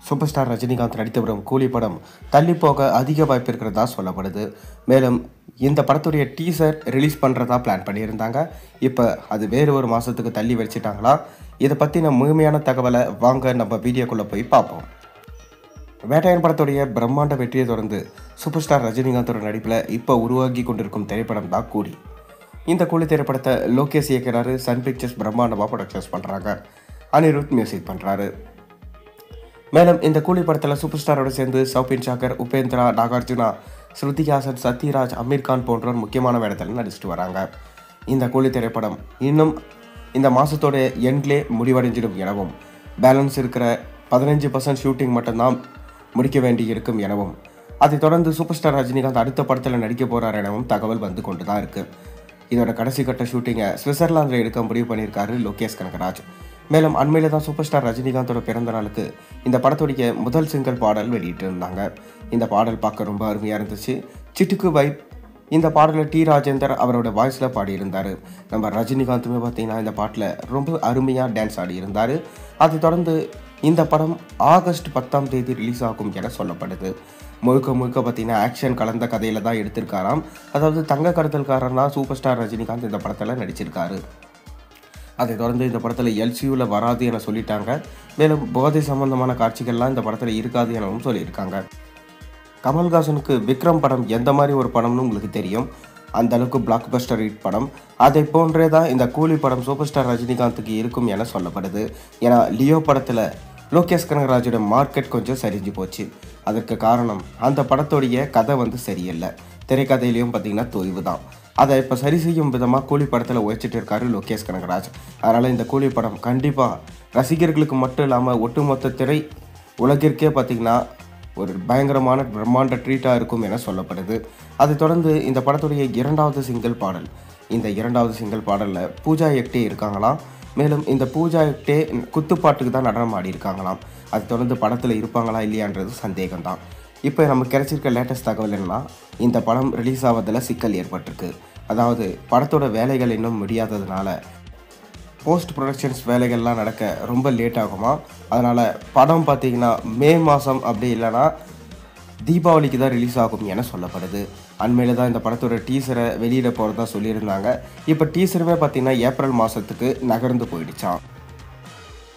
Super star Rajinikanth நடித்து வரும் கூலி படம் தள்ளி போக அதிக வாய்ப்பு இருக்கிறதா சொல்லப்படுது. மேலும் இந்த படத்துடைய டீசர் ரிலீஸ் பண்ணுறதா பிளான் பண்ணியிருந்தாங்க. இப்போ அது வேறு ஒரு மாதத்துக்கு தள்ளி வச்சுட்டாங்களா? இதை பற்றின முழுமையான தகவலை வாங்க நம்ம வீடியோக்குள்ளே போய் பார்ப்போம். வேட்டையன் படத்துடைய பிரம்மாண்ட வெற்றியை தொடர்ந்து சூப்பர் ஸ்டார் ரஜினிகாந்தோட நடிப்பில் இப்போ உருவாகி கொண்டிருக்கும் திரைப்படம் தான் கூலி. இந்த கூலி திரைப்படத்தை லோகேஷ் இயக்கிறாரு. சன் பிக்சர்ஸ் பிரம்மாண்டமாக ப்ரொடக்ஷன்ஸ் பண்ணுறாங்க. அனிருத் மியூசிக் பண்ணுறாரு. மேலும் இந்த கூலி படத்தில் சூப்பர் ஸ்டாரோடு சேர்ந்து சௌபின் ஷாக்கர், உபேந்திரா, நாகார்ஜுனா, ஸ்ருதிஹாசன், சத்யராஜ், அமீர் கான் போன்றோர் முக்கியமான வேடத்தில் நடிச்சிட்டு வராங்க. இந்த கூலி திரைப்படம் இன்னும் இந்த மாதத்தோட எண்ட்லே முடிவடைஞ்சிடும் எனவும், பேலன்ஸ் இருக்கிற 15% ஷூட்டிங் மட்டும்தான் முடிக்க வேண்டி இருக்கும் எனவும், அதைத் தொடர்ந்து சூப்பர் ஸ்டார் ரஜினிகாந்த் அடுத்த படத்தில் நடிக்க போகிறார் எனவும் தகவல் வந்து கொண்டு தான் இருக்குது. இதோட கடைசி கட்ட ஷூட்டிங்கை சுவிட்சர்லாந்தில் எடுக்க முடிவு பண்ணியிருக்காரு லோகேஷ் கனகராஜ். மேலும் அண்மையில் தான் சூப்பர் ஸ்டார் ரஜினிகாந்தோட பிறந்த நாளுக்கு இந்த படத்துடைய முதல் சிங்கிள் பாடல் வெளியிட்டு இருந்தாங்க. இந்த பாடல் பார்க்க ரொம்ப அருமையாக இருந்துச்சு. சிட்டுக்கு வைப். இந்த பாடலில் டி ராஜேந்தர் அவரோட வாய்ஸில் பாடியிருந்தார். நம்ம ரஜினிகாந்துமே பார்த்தீங்கன்னா இந்த பாட்டில் ரொம்ப அருமையாக டான்ஸ் ஆடியிருந்தார். அதைத் தொடர்ந்து இந்த படம் ஆகஸ்ட் 10ஆம் தேதி ரிலீஸ் ஆகும் என சொல்லப்படுது. முழுக்க பார்த்தீங்கன்னா ஆக்ஷன் கலந்த கதையில் தான் எடுத்திருக்காராம். அதாவது தங்க கடத்தல்காரனா சூப்பர் ஸ்டார் ரஜினிகாந்த் இந்த படத்தில் நடிச்சிருக்காரு. அதைத் தொடர்ந்து இந்த படத்தில் எல்சியூவில் வராது என சொல்லிட்டாங்க. மேலும் போதை சம்பந்தமான காட்சிகள்லாம் இந்த படத்தில் இருக்காது எனவும் சொல்லியிருக்காங்க. கமல்ஹாசனுக்கு விக்ரம் படம் எந்த மாதிரி ஒரு படம்னு உங்களுக்கு தெரியும். அந்த அளவுக்கு பிளாக் பஸ்டர் ஹிட் படம். அதை போன்றே தான் இந்த கூலி படம் சூப்பர் ஸ்டார் ரஜினிகாந்துக்கு இருக்கும் என சொல்லப்படுது. ஏன்னா லியோ படத்தில் லோகேஷ் கனகராஜோட மார்க்கெட் கொஞ்சம் சரிஞ்சு போச்சு. அதற்கு காரணம் அந்த படத்தோடைய கதை சரியில்லை. திரைக்கதையிலையும் பார்த்தீங்கன்னா தொய்வு தான். அதை இப்போ சரி செய்யும் விதமாக கூலி படத்தில் உழைச்சிட்டு இருக்காரு லோகேஷ் கனகராஜ். அதனால் இந்த கூலி படம் கண்டிப்பாக ரசிகர்களுக்கு மட்டும் இல்லாமல் ஒட்டுமொத்த திரை உலகிற்கே பார்த்திங்கன்னா ஒரு பயங்கரமான பிரம்மாண்ட ட்ரீட்டாக இருக்கும் என சொல்லப்படுது. அதைத் தொடர்ந்து இந்த படத்துடைய இரண்டாவது சிங்கிள் பாடல். இந்த இரண்டாவது சிங்கிள் பாடலில் பூஜா ஹெக்டே இருக்காங்களாம். மேலும் இந்த பூஜா ஹெக்டே குத்துப்பாட்டுக்கு தான் நடனம் ஆடி இருக்காங்களாம். அதை தொடர்ந்து படத்தில் இருப்பாங்களா இல்லையான்றது சந்தேகம்தான். இப்போ நமக்கு கிடைச்சிருக்க லேட்டஸ்ட் தகவல் என்னன்னா, இந்த படம் ரிலீஸ் ஆவதில் சிக்கல் ஏற்பட்டிருக்கு. அதாவது படத்தோட வேலைகள் இன்னும் முடியாததுனால போஸ்ட் ப்ரொடக்ஷன்ஸ் வேலைகள்லாம் நடக்க ரொம்ப லேட் ஆகுமா. அதனால் படம் பார்த்திங்கன்னா மே மாதம் அப்படி இல்லைனா தீபாவளிக்கு தான் ரிலீஸ் ஆகும் என சொல்லப்படுது. அண்மையில் தான் இந்த படத்தோட டீசரை வெளியிட போகிறதா சொல்லியிருந்தாங்க. இப்போ டீசருமே பார்த்திங்கன்னா ஏப்ரல் மாதத்துக்கு நகர்ந்து போயிடுச்சான்.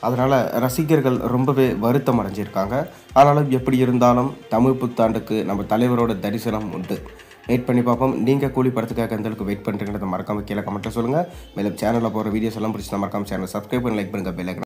அதனால் ரசிகர்கள் ரொம்பவே வருத்தம் அடைஞ்சிருக்காங்க. ஆனாலும் எப்படி இருந்தாலும் தமிழ் புத்தாண்டுக்கு நம்ம தலைவரோட தரிசனம் உண்டு. வெயிட் பண்ணி பார்ப்போம். நீங்கள் கூலி படத்துக்காக எந்த அளவுக்கு வெயிட் பண்ணுறீங்கிறத மறக்காம கீழே கமெண்ட்டில் சொல்லுங்கள். மேலும் சேனலில் போகிற வீடியோஸ் எல்லாம் பிடிச்சி மறக்காம சேனல் சப்ஸ்கிரைப் பண்ணி லைக் பண்ணுங்கள். பெல் ஐகானை